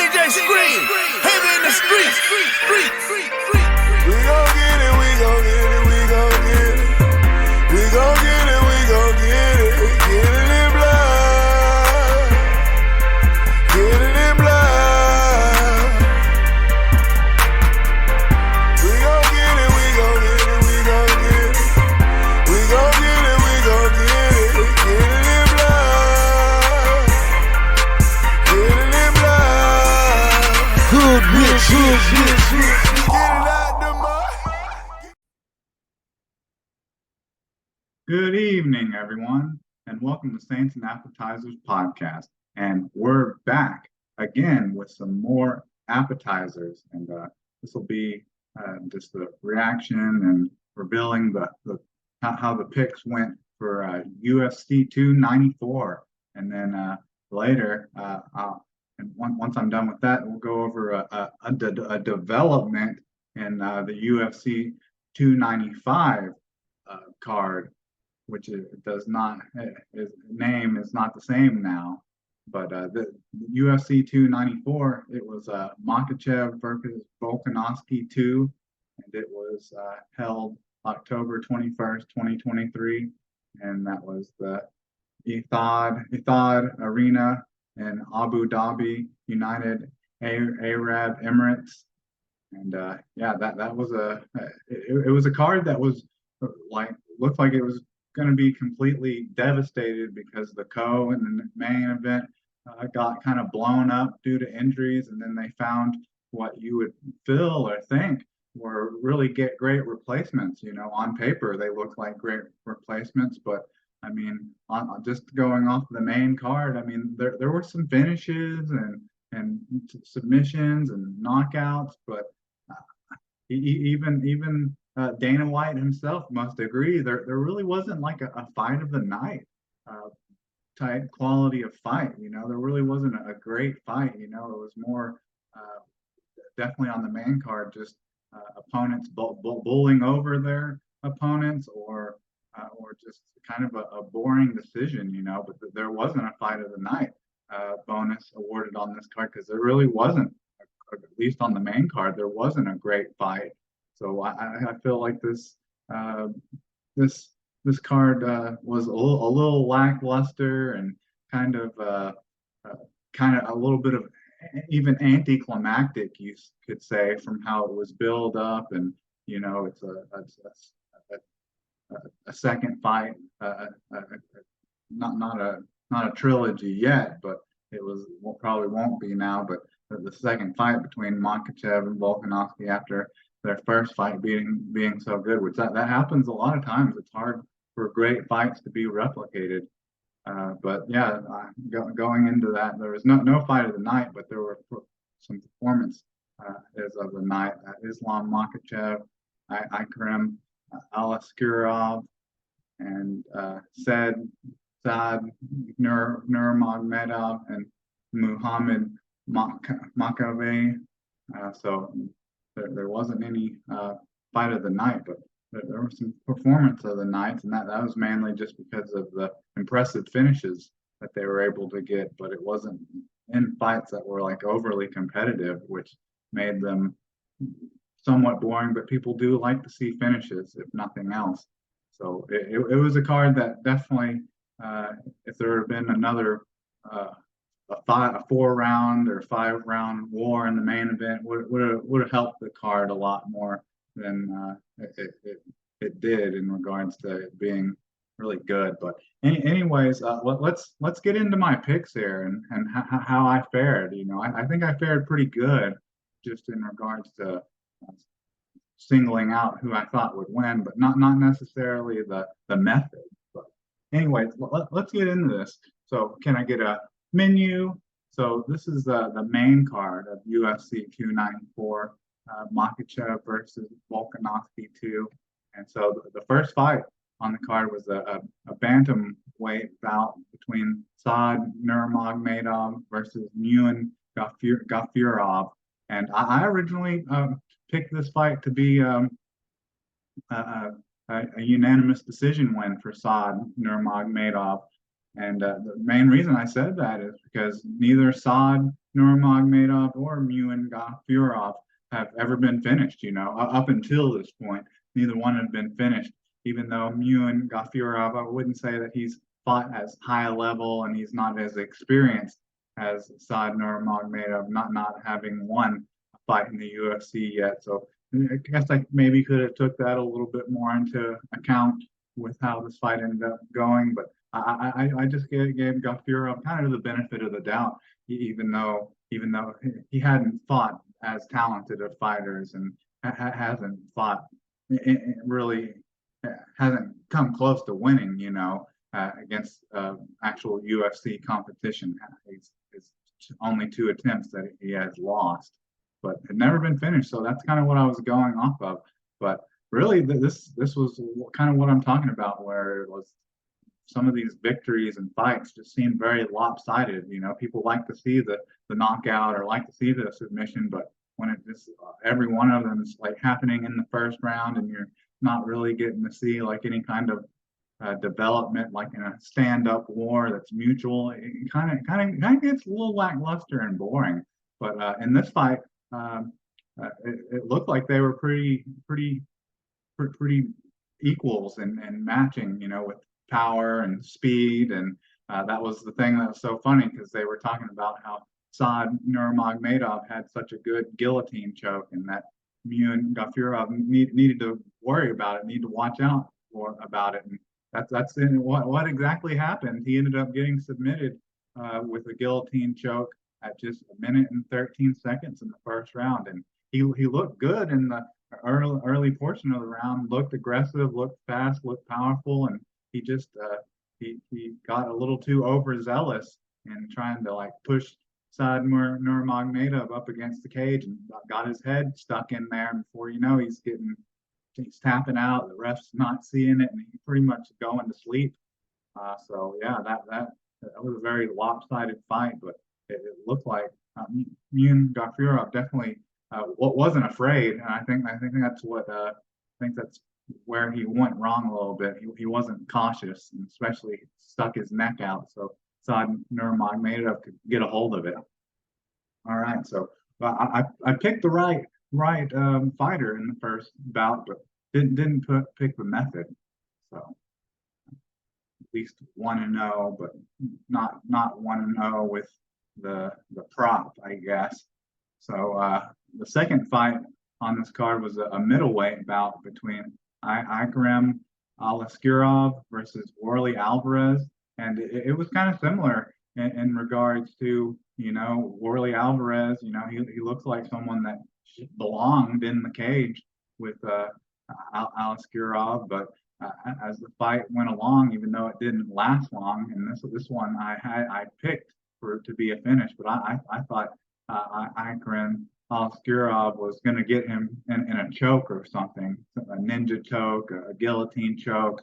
DJ Scream, heavy in the streets. We gon' get it, we gon' get it, we gon' get it. We gon' get it, we gon' get it. Get it in blood. Get it in blood. We gon' get it, we gon' get it, we gon' get it. We gon' get it, we gon' get it. Get it in blood. Get it in blood. Hood rich. Get it out the mud. Good evening, everyone, and welcome to Saints and Appetizers podcast. And we're back again with some more appetizers, and this will be just the reaction and revealing how the picks went for UFC 294, and then later, once I'm done with that, we'll go over a development in the UFC 295 card, which does not, his name is not the same now, but the UFC 294, it was Makhachev versus Volkanovski 2, and it was held October 21st, 2023, and that was the Etihad Arena in Abu Dhabi, United Arab Emirates. And yeah, that was it was a card that was looked like it was going to be completely devastated because the and the main event got kind of blown up due to injuries, and then they found what you would feel or think were really great replacements. You know, on paper they look like great replacements, but I mean, on just going off the main card, I mean, there were some finishes and submissions and knockouts, but even Dana White himself must agree there really wasn't like a fight of the night type quality of fight. You know, there really wasn't a great fight. You know, it was more definitely on the main card, just opponents bowling over their opponents, or just kind of a boring decision. You know, but there wasn't a fight of the night bonus awarded on this card because there really wasn't. At least on the main card, there wasn't a great fight. So I feel like this card was a little lackluster and kind of a little bit of even anticlimactic, you could say, from how it was built up. And you know, it's a second fight, not a trilogy yet, but it was probably won't be now. But the second fight between Makhachev and Volkanovski after their first fight being so good, which that happens a lot of times. It's hard for great fights to be replicated. But yeah, going into that, there was no fight of the night, but there were some performance as of the night. Islam Makhachev, Ikram Alaskarov, and Saad Nurmagomedov, and Muhammad Makhachev. So there wasn't any fight of the night, but there were some performance of the nights, and that was mainly just because of the impressive finishes that they were able to get. But it wasn't in fights that were like overly competitive, which made them somewhat boring. But people do like to see finishes, if nothing else. So it was a card that definitely, if there had been another a 4-round or 5-round war in the main event, would have helped the card a lot more than it did in regards to it being really good. But anyways, let's get into my picks here and how I fared. You know, I think I fared pretty good just in regards to singling out who I thought would win, but not necessarily the method. But anyways, let's get into this. So can I get a menu? So this is the main card of UFC 294, Makhachev versus Volkanovski 2. And so the first fight on the card was a bantamweight bout between Saad Nurmagomedov versus Muin Gafurov. And I originally picked this fight to be a unanimous decision win for Saad Nurmagomedov. And the main reason I said that is because neither Saad Nurmagomedov or Muin Gafurov have ever been finished. Up until this point, neither one had been finished. Even though Muin Gafurov, I wouldn't say that he's fought as high a level and he's not as experienced as Saad Nurmagomedov, not having won a fight in the UFC yet. So I guess I maybe could have took that a little bit more into account with how this fight ended up going, but I just gave Gafurov kind of the benefit of the doubt, even though he hadn't fought as talented of fighters and hasn't fought really hasn't come close to winning, against actual UFC competition. It's only two attempts that he has lost, but had never been finished. So that's kind of what I was going off of. But really, this was kind of what I'm talking about, where it was some of these victories and fights just seem very lopsided. People like to see the knockout or like to see the submission, but when it just every one of them is like happening in the first round, and you're not really getting to see like any kind of development, like in a stand-up war that's mutual, it kind of gets a little lackluster and boring. But in this fight, it looked like they were pretty equals and matching, with power and speed. And that was the thing that was so funny, because they were talking about how Saad Nurmagomedov had such a good guillotine choke, and that Muin Gafurov needed to worry about it, need to watch out about it. And that's what exactly happened. He ended up getting submitted with a guillotine choke at just a minute and 13 seconds in the first round, and he looked good in the early portion of the round. Looked aggressive, looked fast, looked powerful, and he just he got a little too overzealous in trying to like push Saad Nurmagomedov up against the cage, and got his head stuck in there. And before you know, he's tapping out. The ref's not seeing it, and he's pretty much going to sleep. So yeah, that was a very lopsided fight, but it looked like Muin Gafurov definitely wasn't afraid, and I think that's where he went wrong a little bit. He wasn't cautious, and especially stuck his neck out, so Saad Nurmagomedov could get a hold of it. All right, so I picked the right fighter in the first bout, but didn't pick the method. So at least 1-0, but not 1-0 with the prop, I guess. So the second fight on this card was a middleweight bout between Ikram Alaskirov versus Warley Alvarez, and it was kind of similar in regards to Warley Alvarez. He looks like someone that belonged in the cage with Alaskirov, but as the fight went along, even though it didn't last long, and this one I picked for it to be a finish, but I thought Ikram Alaskirov was going to get him in a choke or something, a ninja choke, a guillotine choke,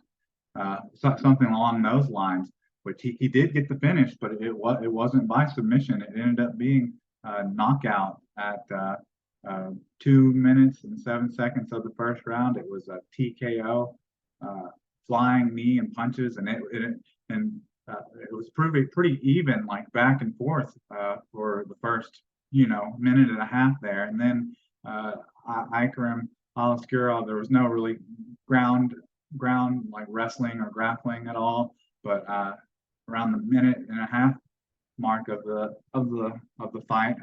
something along those lines, which he did get the finish, but it wasn't by submission. It ended up being a knockout at 2 minutes and 7 seconds of the first round. It was a TKO, flying knee and punches, and it was pretty even, like back and forth for the first minute and a half there, and then Ikram Alaskirov, there was no really ground like wrestling or grappling at all, but around the minute and a half mark of the fight,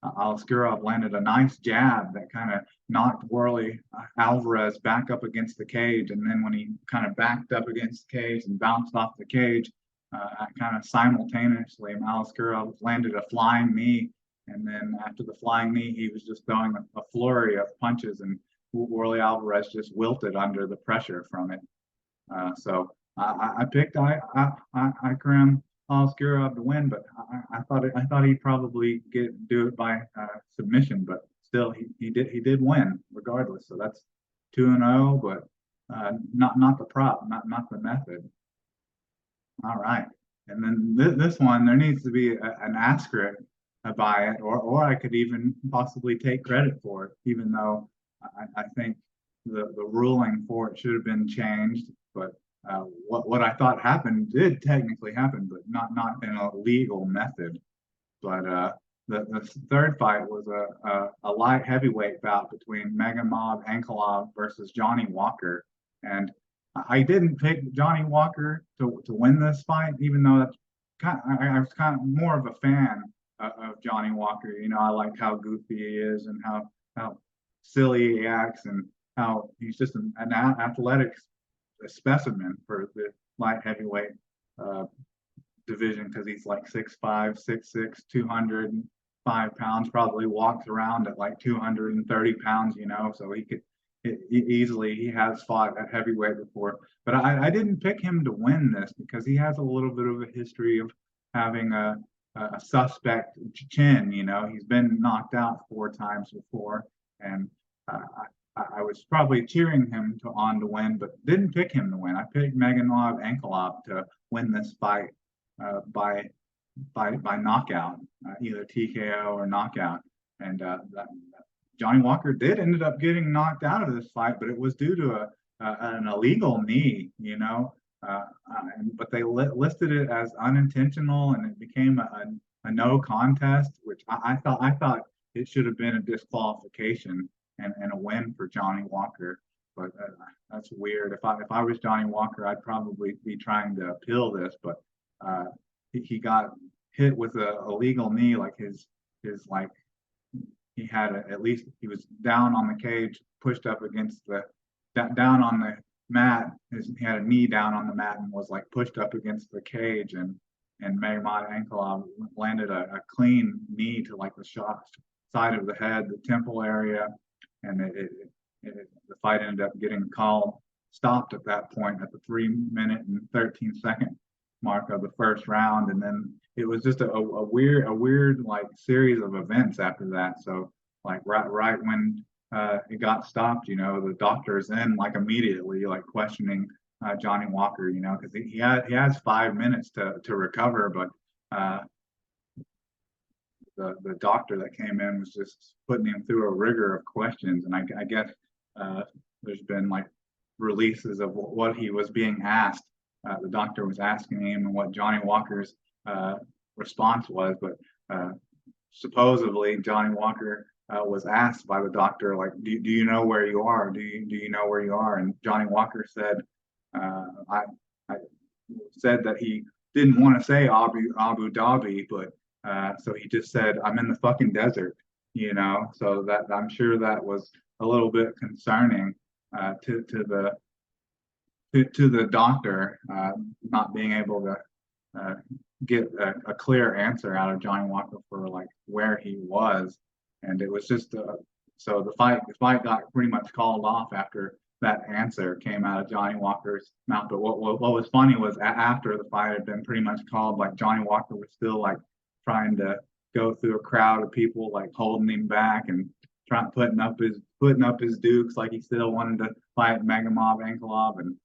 Alaskirov landed a nice jab that kind of knocked Warley Alvarez back up against the cage, and then when he kind of backed up against the cage and bounced off the cage, kind of simultaneously, Alaskirov landed a flying knee. And then after the flying knee, he was just throwing a flurry of punches, and Warley Alvarez just wilted under the pressure from it. So I picked Ikram Alaskirov to win, but I thought he'd probably do it by submission, but still he did win regardless. So that's 2-0, but not the prop, not the method. All right, and then this one, there needs to be an asterisk by it, or I could even possibly take credit for it, even though I think the ruling for it should have been changed. But what I thought happened did technically happen, but not in a legal method. But the third fight was a light heavyweight bout between Magomedov Ankalaev versus Johnny Walker, and I didn't pick Johnny Walker to win this fight, even though that's I was kind of more of a fan of Johnny Walker. You know, I like how goofy he is and how silly he acts and how he's just an athletic specimen for the light heavyweight uh, division because he's like 6'5", 6'6", 205 pounds, probably walks around at like 230 pounds, you know, so he could easily, he has fought at heavyweight before. But I didn't pick him to win this because he has a little bit of a history of having a suspect chin, you know, he's been knocked out 4 times before. And I was probably cheering him to win, but didn't pick him to win. I picked Magomedov Ankalaev to win this fight by knockout, either TKO or knockout. And Johnny Walker did ended up getting knocked out of this fight, but it was due to an illegal knee, you know. But they listed it as unintentional, and it became a no contest, which I thought it should have been a disqualification and a win for Johnny Walker. But that's weird. If I was Johnny Walker, I'd probably be trying to appeal this, but he got hit with a illegal knee, like his like he had at least he was down on the cage, pushed up against the down on the mat. He had a knee down on the mat and was like pushed up against the cage, and Magomedov Ankalaev landed a clean knee to like the side of the head, the temple area, and the fight ended up getting stopped at that point at the 3 minute and 13-second mark of the first round, and then it was just a weird like series of events after that. So like right when it got stopped, you know, the doctors then like immediately like questioning Johnny Walker, you know, because he has 5 minutes to recover, but the doctor that came in was just putting him through a rigor of questions, and I guess there's been like releases of what he was being asked. The doctor was asking him and what Johnny Walker's response was, but supposedly Johnny Walker was asked by the doctor, like, do you know where you are? Do you know where you are? And Johnny Walker said, I said that he didn't want to say Abu Dhabi, but so he just said, I'm in the fucking desert, you know. So that I'm sure that was a little bit concerning to the doctor, not being able to get a clear answer out of Johnny Walker for like where he was, and it was just so the fight got pretty much called off after that answer came out of Johnny Walker's mouth. But what was funny was after the fight had been pretty much called, like Johnny Walker was still like trying to go through a crowd of people like holding him back and putting up his dukes, like he still wanted to fight Magomedov Ankalaev, and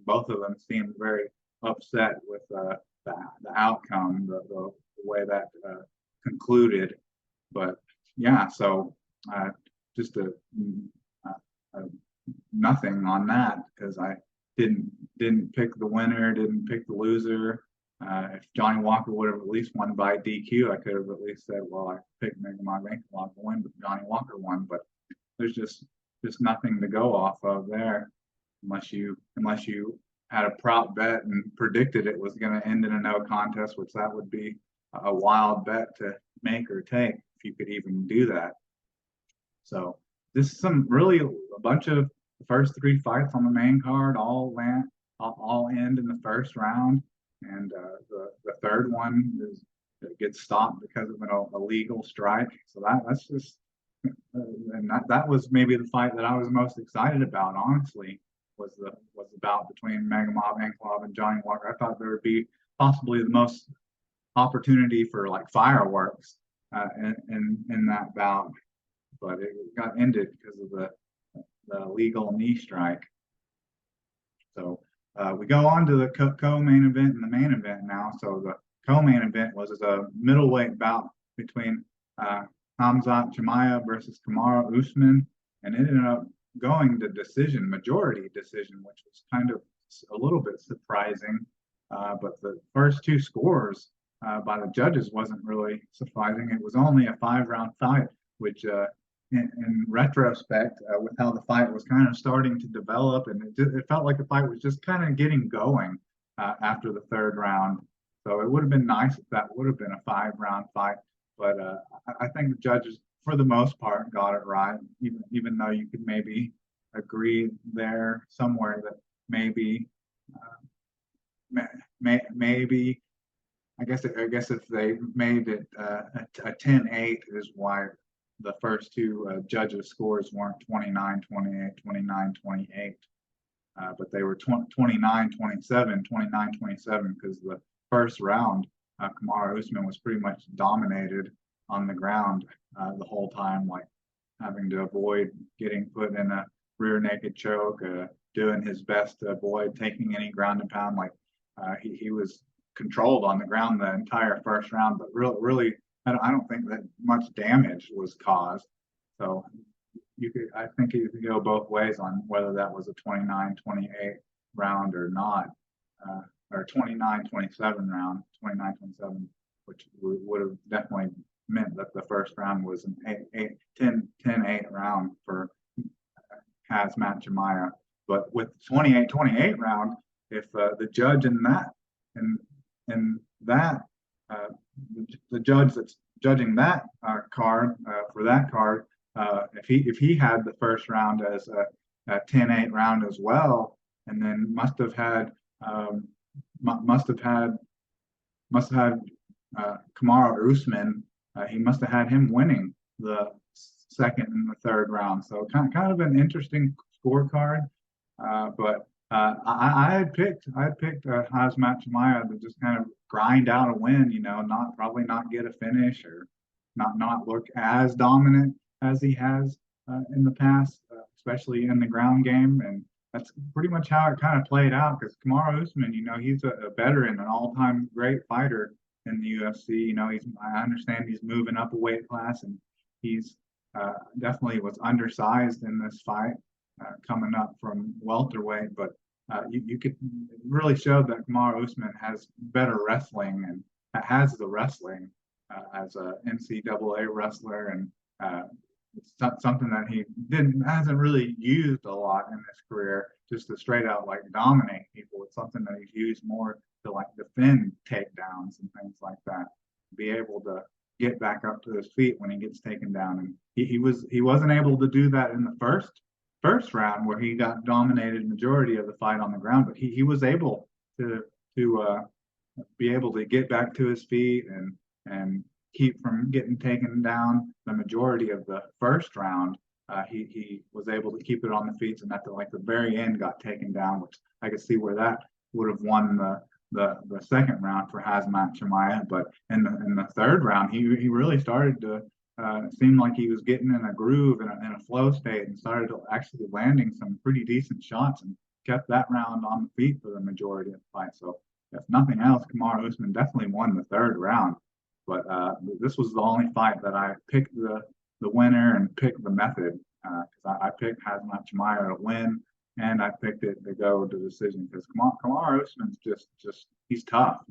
both of them seemed very upset with the outcome, the way that concluded. But yeah, so just nothing on that because I didn't pick the winner, didn't pick the loser. If Johnny Walker would have at least won by DQ, I could have at least said, well, I picked Magomedov Ankalaev to win, but Johnny Walker won. But there's just nothing to go off of there, unless you had a prop bet and predicted it was going to end in a no contest, which that would be a wild bet to make or take if you could even do that. So this is a bunch of the first 3 fights on the main card all end in the first round, and the third one gets stopped because of an illegal strike. So that's just and that was maybe the fight that I was most excited about, honestly, was the bout between Magomedov Ankalaev and Johnny Walker. I thought there would be possibly the most opportunity for like fireworks in that bout, but it got ended because of the legal knee strike. So we go on to the co-main event and the main event now. So the co-main event was a middleweight bout between Khamzat Chimaev versus Kamaru Usman, and it ended up going to majority decision, which was kind of a little bit surprising. But the first two scores by the judges wasn't really surprising. It was only a 5-round fight, which in retrospect, with how the fight was kind of starting to develop, and it felt like the fight was just kind of getting going after the third round. So it would have been nice if that would have been a 5-round fight. But I think the judges, for the most part, got it right. Even though you could maybe agree there somewhere that maybe maybe I guess if they made it a 10-8 is why the first two judges' scores weren't 29-28, 29-28, but they were 29-27, 29-27 because the first round, Kamaru Usman was pretty much dominated on the ground the whole time, like having to avoid getting put in a rear naked choke, doing his best to avoid taking any ground and pound. Like he was controlled on the ground the entire first round, but really, I don't think that much damage was caused. So I think you could go both ways on whether that was a 29-28 round or not, or 29-27 round, 29-27, which would have definitely meant that the first round was an 10-8 round for Khamzat Chimaev. But with 28-28 round, if the judge in that the judge that's judging that card for that card, if he had the first round as a 10-8 round as well, and then must have had Kamaru Usman, he must have had him winning the second and the third round. So kind of an interesting scorecard. But I had picked Khamzat Chimaev to just kind of grind out a win, probably not get a finish or not look as dominant as he has in the past, especially in the ground game. And that's pretty much how it kind of played out because Kamaru Usman, he's a veteran, an all-time great fighter in the UFC. I understand he's moving up a weight class, and he's definitely was undersized in this fight, coming up from welterweight. But you could really show that Kamaru Usman has better wrestling and has the wrestling as a NCAA wrestler, and it's something that he hasn't really used a lot in his career, just to straight out like dominate people. It's something that he's used more to like defend takedowns and things like that, be able to get back up to his feet when he gets taken down. And he wasn't able to do that in the first round where he got dominated majority of the fight on the ground, but he was able to be able to get back to his feet and keep from getting taken down the majority of the first round. He was able to keep it on the feet, and at the very end got taken down, which I could see where that would have won the second round for Khamzat Chimaev. But in the third round, he really started to seem like he was getting in a groove and in a flow state, and started to actually landing some pretty decent shots and kept that round on the feet for the majority of the fight. So if nothing else, Kamaru Usman definitely won the third round. But this was the only fight that I picked the winner and picked the method, because I picked Khamzat Chimaev to win, and I picked it to go to decision because Kamaru Usman's just he's tough,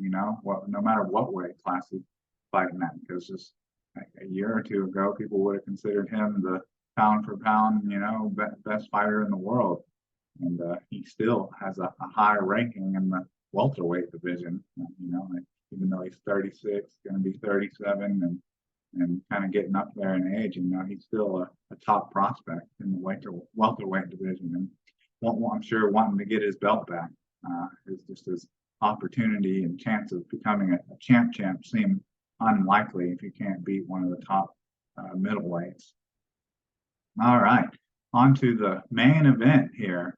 well, no matter what weight class he's fighting at. Because just like a year or two ago, people would have considered him the pound for pound, best fighter in the world, and he still has a high ranking in the welterweight division. Even though he's 36, going to be 37, and kind of getting up there in age, he's still a top prospect in the welterweight division, and I'm sure wanting to get his belt back. Is just his opportunity and chance of becoming a champ seem unlikely if you can't beat one of the top middleweights. All right, on to the main event here.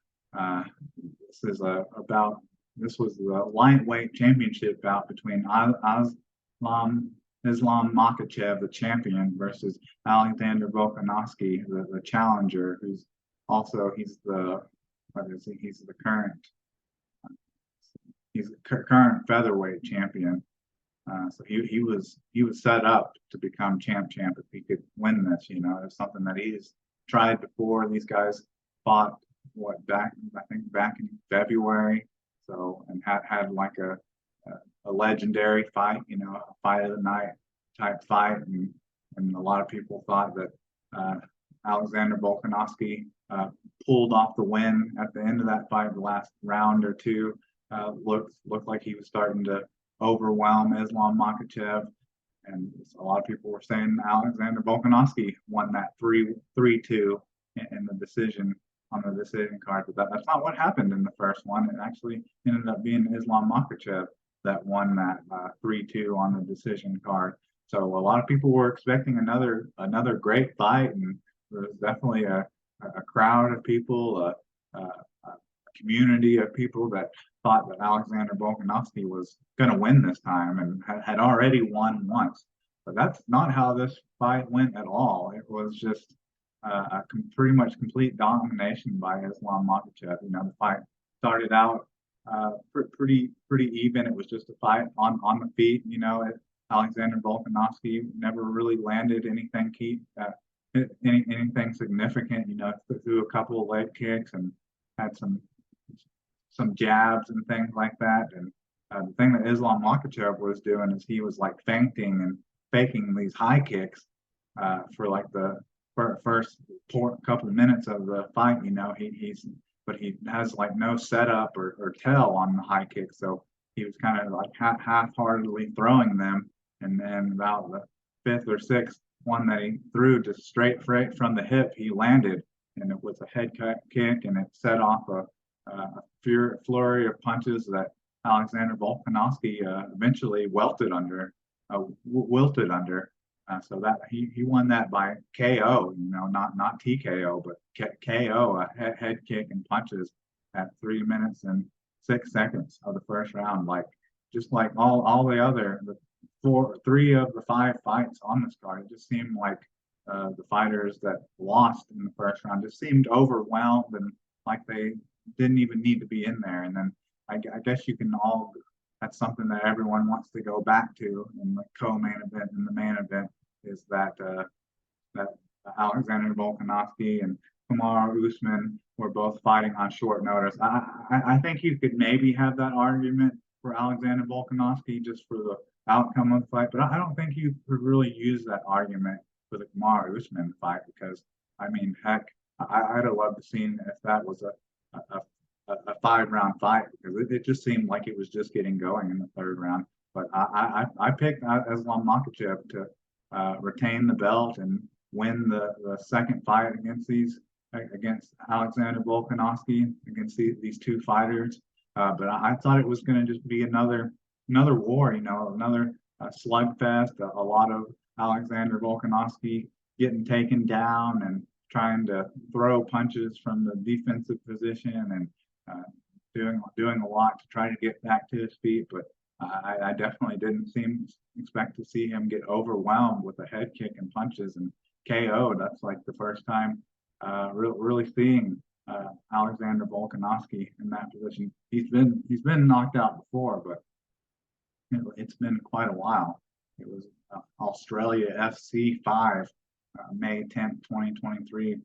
This was the lightweight championship bout between Islam Makhachev, the champion, versus Alexander Volkanovski, the challenger, he's the current featherweight champion. So he was set up to become champ if he could win this. It's something that he's tried before. These guys fought I think back in February. So, and had like a legendary fight, a fight of the night type fight, and a lot of people thought that uh, Alexander Volkanovski pulled off the win at the end of that fight. The last round or two looked like he was starting to overwhelm Islam Makhachev, and a lot of people were saying Alexander Volkanovski won that 3-2 in the decision on the decision card, but that's not what happened in the first one. It actually ended up being Islam Makhachev that won that 3-2 on the decision card. So a lot of people were expecting another great fight, and there was definitely a crowd of people, a community of people that thought that Alexander Volkanovski was going to win this time and had already won once. But that's not how this fight went at all. It was just pretty much complete domination by Islam Makhachev. The fight started out pretty even. It was just a fight on the feet. Alexander Volkanovski never really landed anything anything significant. Threw a couple of leg kicks and had some jabs and things like that. And the thing that Islam Makhachev was doing is he was like feinting and faking these high kicks for like the first couple of minutes of the fight. But he has like no setup or tell on the high kicks, so he was kind of like half-heartedly throwing them. And then about the fifth or sixth one that he threw just straight from the hip, he landed, and it was a head kick, and it set off a flurry of punches that Alexander Volkanovski eventually wilted under. So that he won that by KO, not TKO, but KO, a head kick and punches at 3 minutes and 6 seconds of the first round. Like just like all the three of the 5 fights on this card, it just seemed like the fighters that lost in the first round just seemed overwhelmed and like they didn't even need to be in there. And then I guess that's something that everyone wants to go back to in the co-main event and the main event, is that Alexander Volkanovski and Kamaru Usman were both fighting on short notice. I think you could maybe have that argument for Alexander Volkanovski just for the outcome of the fight, but I don't think you could really use that argument for the Kamaru Usman fight, because I mean, heck, I'd have loved to seen if that was a 5-round fight, because it just seemed like it was just getting going in the 3rd round. But I picked Islam Makhachev to retain the belt and win the second fight against Alexander Volkanovski, against these 2 fighters. But I thought it was going to just be another war, another slugfest, a lot of Alexander Volkanovski getting taken down and trying to throw punches from the defensive position and doing a lot to try to get back to his feet. But I definitely didn't expect to see him get overwhelmed with a head kick and punches and KO. That's like the first time really seeing Alexander Volkanovski in that position. He's been knocked out before, but it's been quite a while. It was Australia FC 5, May 10th, 2023,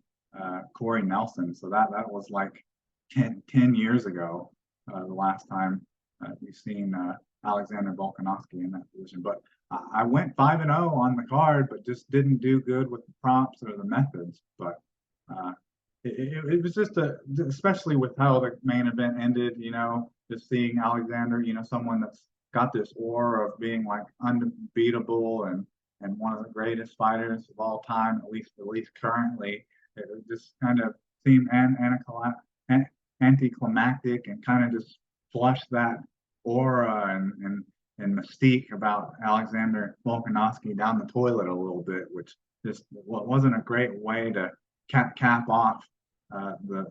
Corey Nelson. So that was like 10 years ago, the last time we've seen Alexander Volkanovski in that position. But I went 5-0 on the card, but just didn't do good with the prompts or the methods. But it was just especially with how the main event ended, just seeing Alexander, someone that's got this aura of being like unbeatable and one of the greatest fighters of all time, at least currently. It just kind of seemed anticlimactic and kind of just flushed that aura and mystique about Alexander Volkanovski down the toilet a little bit, which just wasn't a great way to cap off the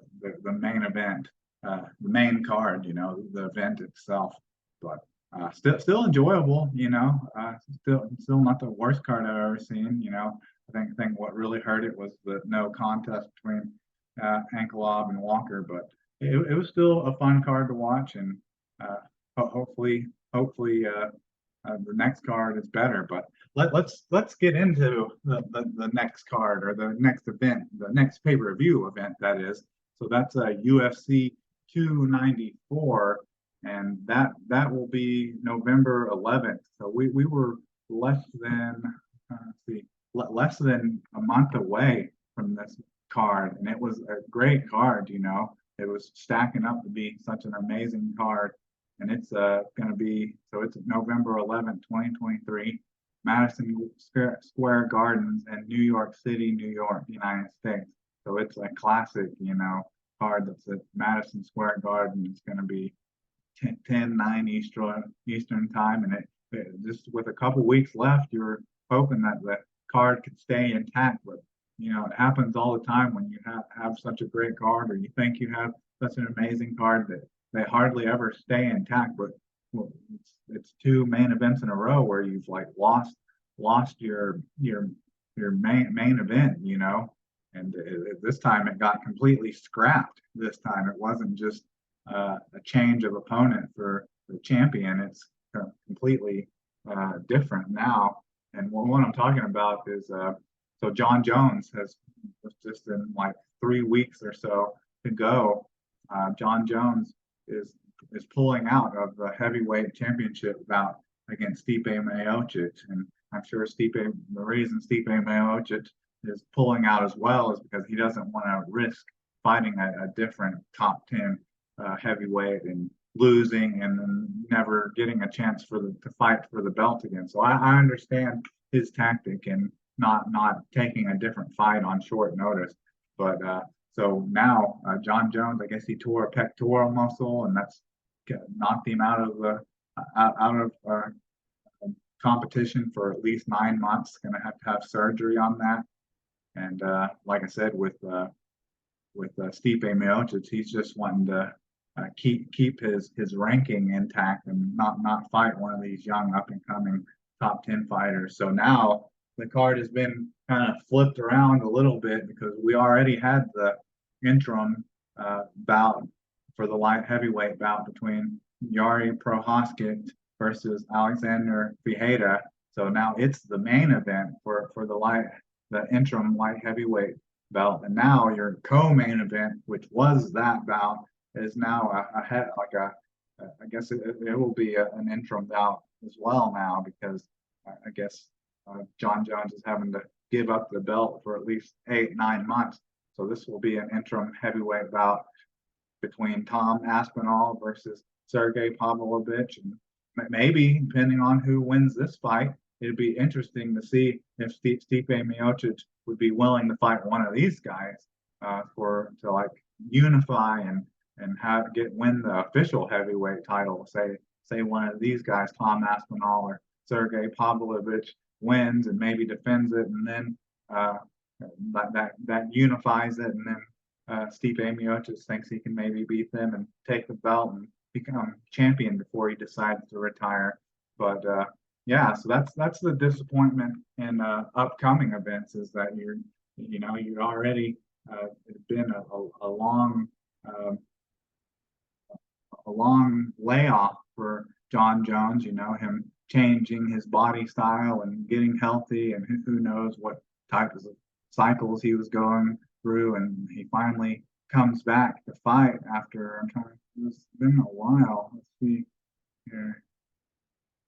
main event, the main card, the event itself. But still enjoyable, still not the worst card I've ever seen. I think what really hurt it was the no contest between Ankalaev and Walker, but it was still a fun card to watch, and hopefully the next card is better. But let's get into the next card, or the next event, the next pay-per-view event, that is. So that's a UFC 294, and that will be November 11th. So we were less than let's see, less than a month away from this card, and it was a great card. It was stacking up to be such an amazing card, and it's going to be so it's November 11th, 2023. Madison Square Gardens in New York City, New York, United States. So it's a classic, card that's at Madison Square Garden. It's going to be 10 9 Eastern time, and it just with a couple weeks left, you're hoping that the card could stay intact. But it happens all the time when you have such a great card, or you think you have such an amazing card that they hardly ever stay intact. But well, it's two main events in a row where you've like lost your main event, and this time it got completely scrapped. This time it wasn't just a change of opponent for the champion. It's completely different now. And what I'm talking about is so John Jones has just in like 3 weeks or so to go. John Jones is pulling out of the heavyweight championship bout against Stipe Miocic, and I'm sure the reason Stipe Miocic is pulling out as well is because he doesn't want to risk fighting a different top 10 heavyweight and losing and then never getting a chance to fight for the belt again. So I understand his tactic and not taking a different fight on short notice. But so now John Jones, I guess he tore a pectoral muscle, and that's knocked him out of competition for at least 9 months. Going to have surgery on that. And like I said, with Stipe Miocic, he's just wanting to keep his ranking intact and not fight one of these young up and coming top 10 fighters. So now the card has been kind of flipped around a little bit because we already had the interim bout for the light heavyweight bout between Yuri Prohaska versus Alexander Vieira. So now it's the main event for the interim light heavyweight belt, and now your co-main event, which was that bout, is now ahead. I guess it will be an interim bout as well now because I guess John Jones is having to give up the belt for at least 8 9 months. So this will be an interim heavyweight bout between Tom Aspinall versus Sergey Pavlovich, and maybe depending on who wins this fight, it'd be interesting to see if Stipe Miocic would be willing to fight one of these guys to like unify and win the official heavyweight title. Say one of these guys, Tom Aspinall or Sergey Pavlovich, wins and maybe defends it, and then that unifies it, and then Stipe Miocic thinks he can maybe beat them and take the belt and become champion before he decides to retire. But yeah, so that's the disappointment in upcoming events is that you're already it's been a long layoff for John Jones. Him changing his body style and getting healthy, and who knows what type of cycles he was going through, and he finally comes back to fight after it's been a while. Let's see here.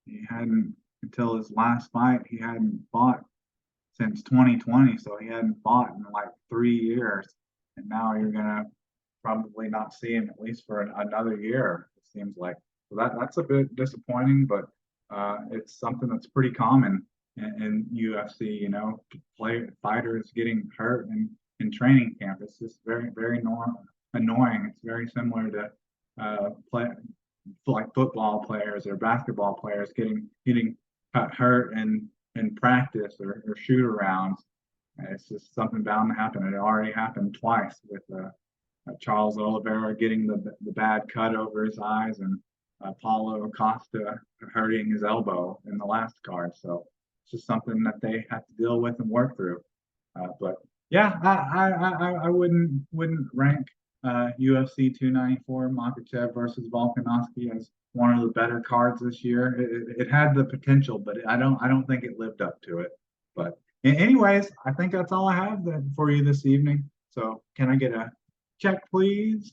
He hadn't until his last fight. He hadn't fought since 2020, so he hadn't fought in like 3 years, and now you're gonna probably not see him at least for another year. It seems like so that's a bit disappointing, but it's something that's pretty common in UFC. Fighters getting hurt in training camp. It's just very very annoying. It's very similar to like football players or basketball players getting hurt in practice or shoot arounds. It's just something bound to happen. It already happened twice with Charles Oliveira getting the bad cut over his eyes, and Paulo Acosta hurting his elbow in the last card. So it's just something that they have to deal with and work through. But yeah, I wouldn't rank UFC 294 Makhachev versus Volkanovski as one of the better cards this year. It had the potential, but I don't think it lived up to it. But anyways, I think that's all I have for you this evening. So can I get a check, please.